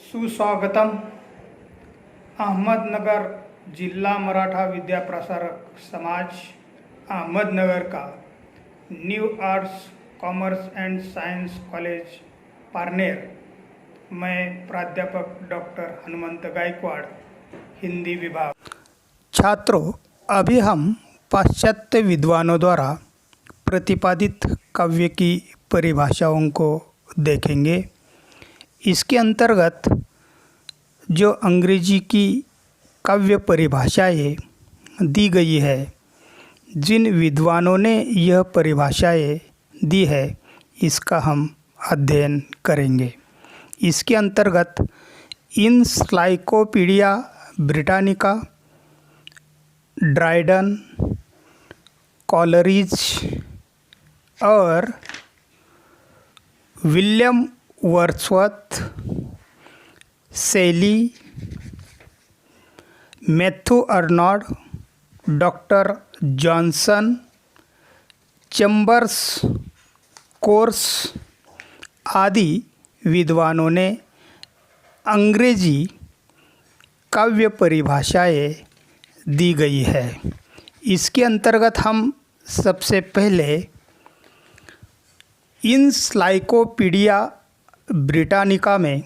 सुस्वागतम। अहमदनगर जिला मराठा विद्या प्रसारक समाज अहमदनगर का new arts commerce and science college Parner में प्राध्यापक डॉक्टर हनुमंत गायकवाड़, हिंदी विभाग। छात्रों, अभी हम पाश्चात्य विद्वानों द्वारा प्रतिपादित काव्य की परिभाषाओं को देखेंगे। इसके अंतर्गत जो अंग्रेजी की काव्य परिभाषाएं दी गई है, जिन विद्वानों ने यह परिभाषाएं दी है, इसका हम अध्ययन करेंगे। इसके अंतर्गत इनसाइक्लोपीडिया ब्रिटानिका, ड्राइडन, कॉलरिज और विलियम वर्ड्सवर्थ, शैली, Matthew Arnold, doctor Johnson, chambers, course आदि विद्वानों ने अंग्रेजी काव्य परिभाषाएं दी गई है। इसके अंतर्गत हम सबसे पहले इनसाइक्लोपीडिया ब्रिटानिका में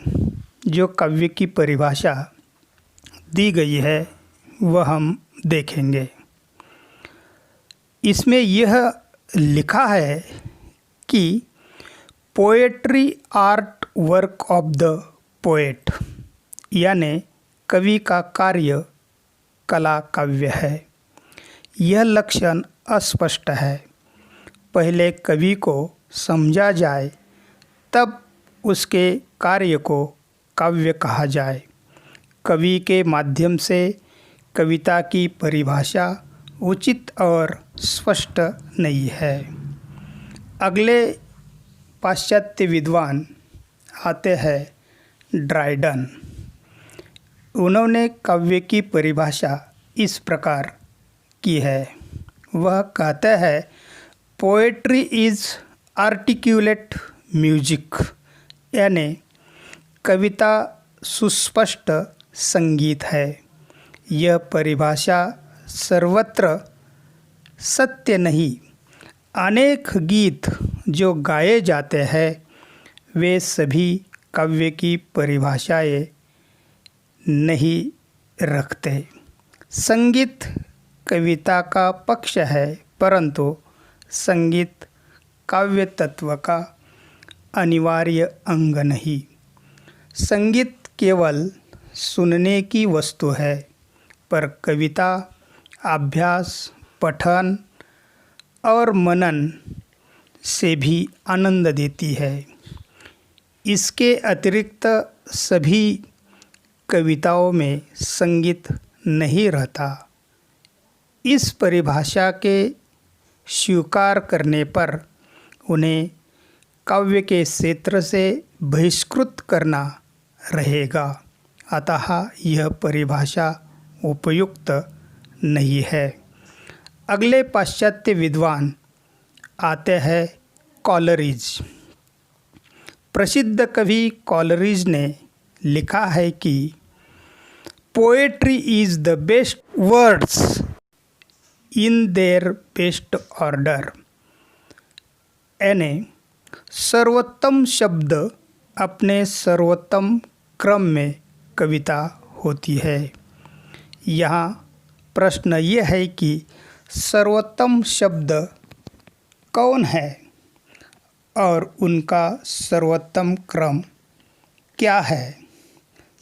जो काव्य की परिभाषा दी गई है वह हम देखेंगे। इसमें यह लिखा है कि poetry art work of the poet, यानी कवि का कार्य कला काव्य है। यह लक्षण अस्पष्ट है। पहले कवि को समझा जाए तब उसके कार्य को काव्य कहा जाए। कवि के माध्यम से कविता की परिभाषा उचित और स्पष्ट नहीं है। अगले पाश्चात्य विद्वान आते हैं ड्राइडन। उन्होंने काव्य की परिभाषा इस प्रकार की है। वह कहते हैं, पोएट्री इज़ आर्टिक्यूलेट म्यूजिक, यानी कविता सुस्पष्ट संगीत है। यह परिभाषा सर्वत्र सत्य नहीं। अनेक गीत जो गाए जाते हैं वे सभी काव्य की परिभाषाएं नहीं रखते। संगीत कविता का पक्ष है, परंतु संगीत काव्य तत्व का अनिवार्य अंग नहीं। संगीत केवल सुनने की वस्तु है, पर कविता अभ्यास, पठन और मनन से भी आनंद देती है। इसके अतिरिक्त सभी कविताओं में संगीत नहीं रहता। इस परिभाषा के स्वीकार करने पर उन्हें काव्य के क्षेत्र से बहिष्कृत करना रहेगा। अतः यह परिभाषा उपयुक्त नहीं है। अगले पाश्चात्य विद्वान आते हैं कॉलरिज। प्रसिद्ध कवि कॉलरिज ने लिखा है कि poetry is the best words in their best order, यानी सर्वोत्तम शब्द अपने सर्वोत्तम क्रम में कविता होती है। यहाँ प्रश्न ये है कि सर्वोत्तम शब्द कौन है और उनका सर्वोत्तम क्रम क्या है।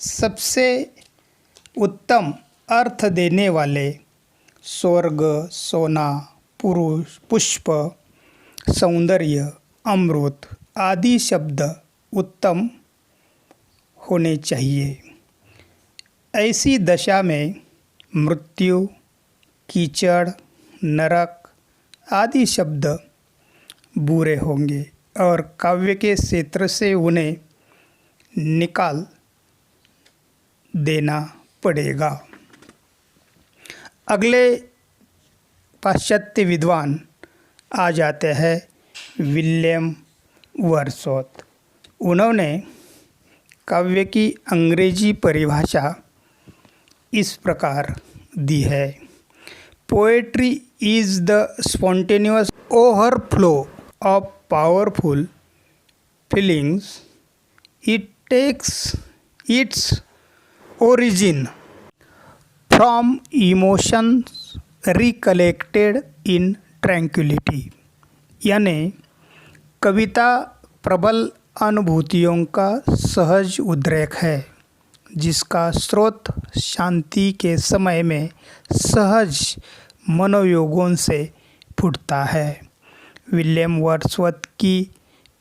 सबसे उत्तम अर्थ देने वाले स्वर्ग, सोना, पुरुष, पुष्प, सौंदर्य, अमृत आदि शब्द उत्तम होने चाहिए। ऐसी दशा में मृत्यु, कीचड़, नरक आदि शब्द बुरे होंगे और काव्य के क्षेत्र से उन्हें निकाल देना पड़ेगा। अगले पाश्चात्य विद्वान आ जाते हैं विलियम वर्ड्सवर्थ। उन्होंने काव्य की अंग्रेजी परिभाषा इस प्रकार दी है। Poetry is the spontaneous overflow of powerful feelings. It takes its origin from emotions recollected in tranquility। यानी कविता प्रबल अनुभूतियों का सहज उद्रेक है जिसका स्रोत शांति के समय में सहज मनोयोगों से फूटता है। विलियम वर्ड्सवर्थ की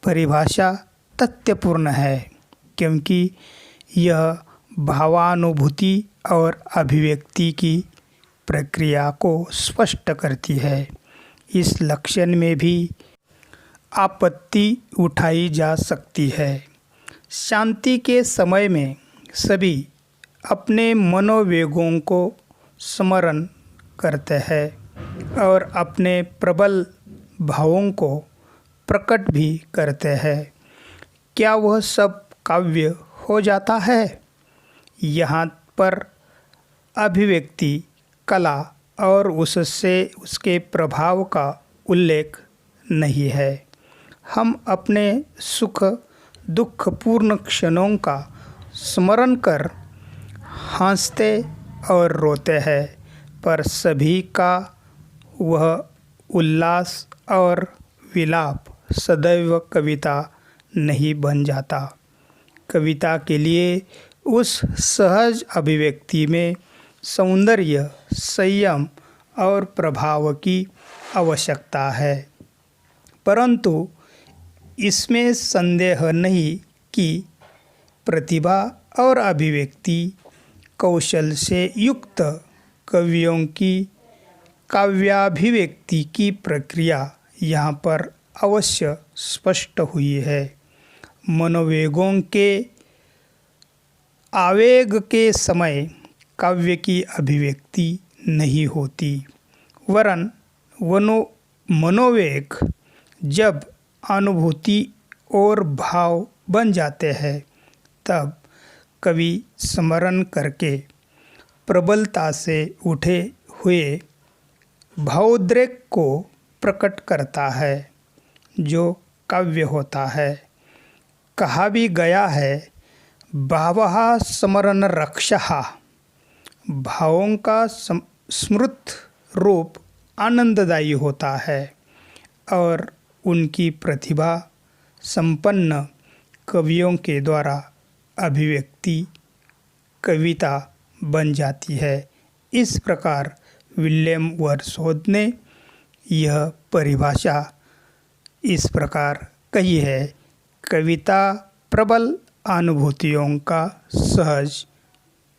परिभाषा तथ्यपूर्ण है क्योंकि यह भावानुभूति और अभिव्यक्ति की प्रक्रिया को स्पष्ट करती है। इस लक्षण में भी आपत्ति उठाई जा सकती है। शांति के समय में सभी अपने मनोवेगों को स्मरण करते हैं और अपने प्रबल भावों को प्रकट भी करते हैं। क्या वह सब काव्य हो जाता है? यहाँ पर अभिव्यक्ति कला और उससे उसके प्रभाव का उल्लेख नहीं है। हम अपने सुख दुखपूर्ण क्षणों का स्मरण कर हंसते और रोते हैं, पर सभी का वह उल्लास और विलाप सदैव कविता नहीं बन जाता। कविता के लिए उस सहज अभिव्यक्ति में सौंदर्य, संयम और प्रभाव की आवश्यकता है, परंतु इसमें संदेह नहीं कि प्रतिभा और अभिव्यक्ति कौशल से युक्त कवियों की काव्याभिव्यक्ति की प्रक्रिया यहाँ पर अवश्य स्पष्ट हुई है। मनोवेगों के आवेग के समय काव्य की अभिव्यक्ति नहीं होती, वरन मनोवेग जब अनुभूति और भाव बन जाते हैं तब कवि स्मरण करके प्रबलता से उठे हुए भावोद्रेक को प्रकट करता है जो काव्य होता है। कहा भी गया है, भावः स्मरण रक्षः। भावों का स्मृत रूप आनंददायी होता है और उनकी प्रतिभा संपन्न कवियों के द्वारा अभिव्यक्ति कविता बन जाती है। इस प्रकार विलियम वर्ड्सवर्थ ने यह परिभाषा इस प्रकार कही है, कविता प्रबल अनुभूतियों का सहज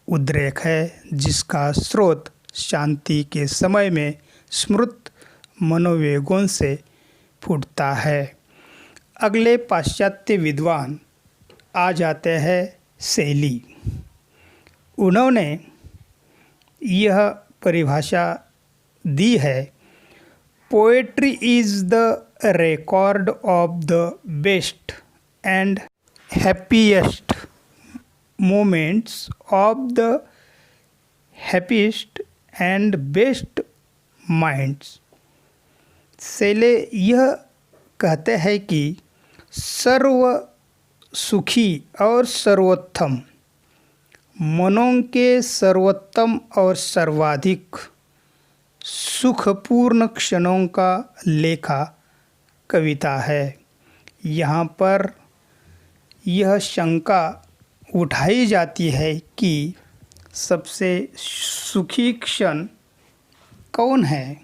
उद्रेक है जिसका स्रोत शांति के समय में स्मृत मनोवेगों से फूटता है। अगले पाश्चात्य विद्वान आ जाते हैं शैली। उन्होंने यह परिभाषा दी है, poetry is the record of the best and happiest moments of the happiest and best minds. Shelley यह कहते हैं कि सर्व सुखी और सर्वोत्तम मनों के सर्वोत्तम और सर्वाधिक सुखपूर्ण क्षणों का लेखा कविता है। यहाँ पर यह शंका उठाई जाती है कि सबसे सुखी क्षण कौन है?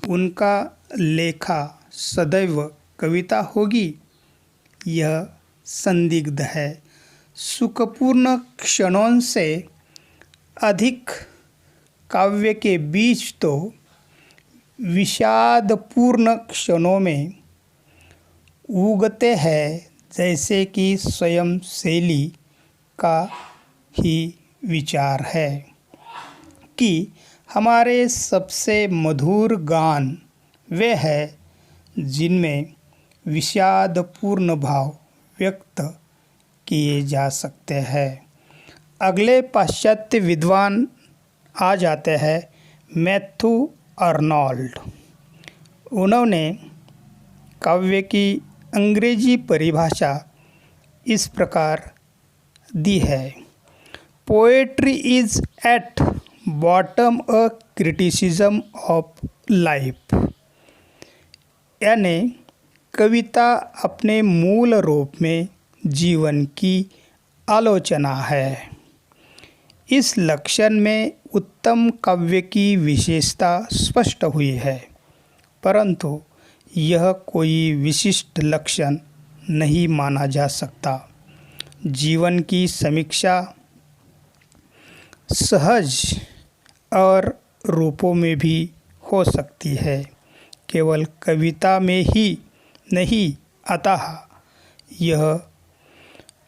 उनका लेखा सदैव कविता होगी? यह संदिग्ध है। सुखपूर्ण क्षणों से अधिक काव्य के बीच तो विषादपूर्ण क्षणों में उगते हैं, जैसे कि स्वयं शैली का ही विचार है कि हमारे सबसे मधुर गान वे हैं जिनमें विषादपूर्ण भाव व्यक्त किए जा सकते हैं। अगले पाश्चात्य विद्वान आ जाते हैं मैथ्यू आर्नोल्ड। उन्होंने काव्य की अंग्रेजी परिभाषा इस प्रकार दी है: poetry is at bottom a criticism of life. यानी कविता अपने मूल रूप में जीवन की आलोचना है। इस लक्षण में उत्तम काव्य की विशेषता स्पष्ट हुई है, परंतु यह कोई विशिष्ट लक्षण नहीं माना जा सकता। जीवन की समीक्षा सहज और रूपों में भी हो सकती है, केवल कविता में ही नहीं। अतः यह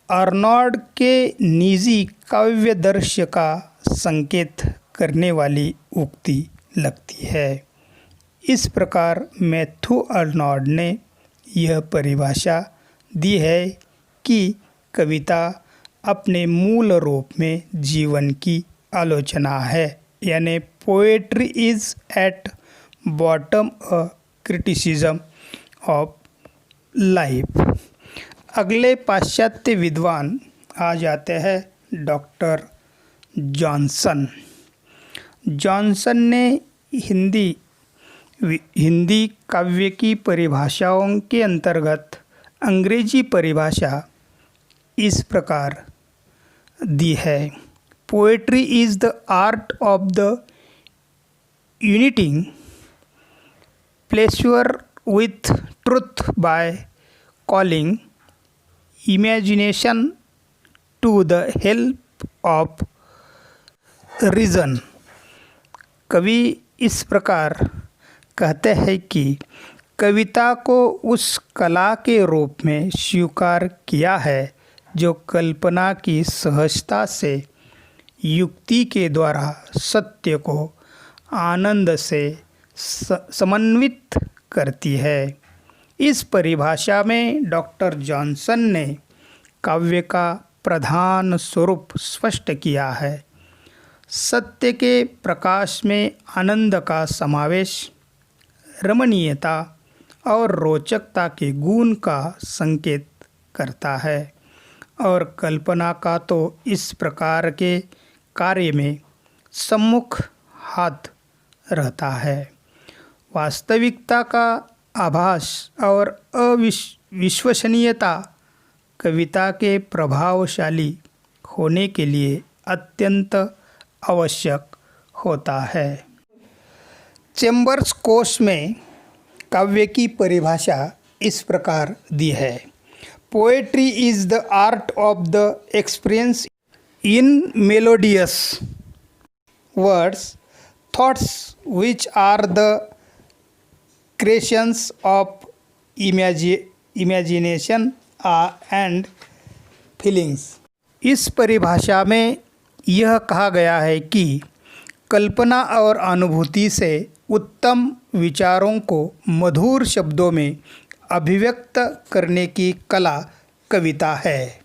आर्नोल्ड के निजी काव्यदर्श का संकेत करने वाली उक्ति लगती है। इस प्रकार मैथ्यू आर्नोल्ड ने यह परिभाषा दी है कि कविता अपने मूल रूप में जीवन की आलोचना है, यानी poetry is at bottom a criticism of life. अगले पाश्चात्य विद्वान आ जाते हैं डॉक्टर जॉनसन। जॉनसन ने हिंदी काव्य की परिभाषाओं के अंतर्गत अंग्रेजी परिभाषा इस प्रकार दी है: poetry is the art of the uniting pleasure with truth by calling imagination to the help of reason. कवि इस प्रकार कहते हैं कि कविता को उस कला के रूप में स्वीकार किया है जो कल्पना की सहजता से युक्ति के द्वारा सत्य को आनंद से समन्वित करती है। इस परिभाषा में डॉक्टर जॉनसन ने काव्य का प्रधान स्वरूप स्पष्ट किया है: सत्य के प्रकाश में आनंद का समावेश, रमणीयता और रोचकता के गुण का संकेत करता है, और कल्पना का तो इस प्रकार के कार्य में सम्मुख हाथ रहता है। वास्तविकता का आभास और अविश्वसनीयता कविता के प्रभावशाली होने के लिए अत्यंत आवश्यक होता है। चेम्बर्स कोश में काव्य की परिभाषा इस प्रकार दी है: poetry is the art of the experience in melodious words thoughts which are the creations of imagination and feelings. इस परिभाषा में यह कहा गया है कि कल्पना और अनुभूति से उत्तम विचारों को मधुर शब्दों में अभिव्यक्त करने की कला कविता है।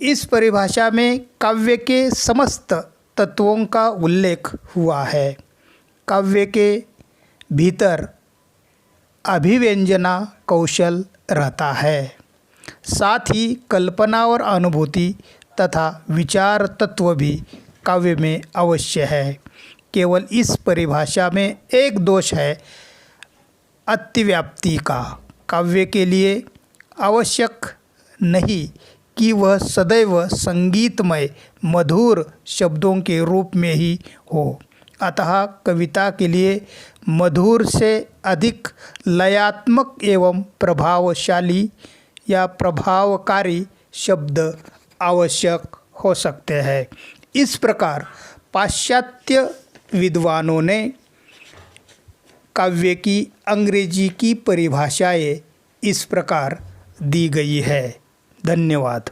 इस परिभाषा में काव्य के समस्त तत्वों का उल्लेख हुआ है। काव्य के भीतर अभिव्यंजना कौशल रहता है, साथ ही कल्पना और अनुभूति तथा विचार तत्व भी काव्य में अवश्य है। केवल इस परिभाषा में एक दोष है अतिव्याप्ति का। काव्य के लिए आवश्यक नहीं कि वह सदैव संगीतमय मधुर शब्दों के रूप में ही हो, अतः कविता के लिए मधुर से अधिक लयात्मक एवं प्रभावशाली या प्रभावकारी शब्द आवश्यक हो सकते हैं। इस प्रकार पाश्चात्य विद्वानों ने काव्य की अंग्रेजी की परिभाषाएं इस प्रकार दी गई है। धन्यवाद।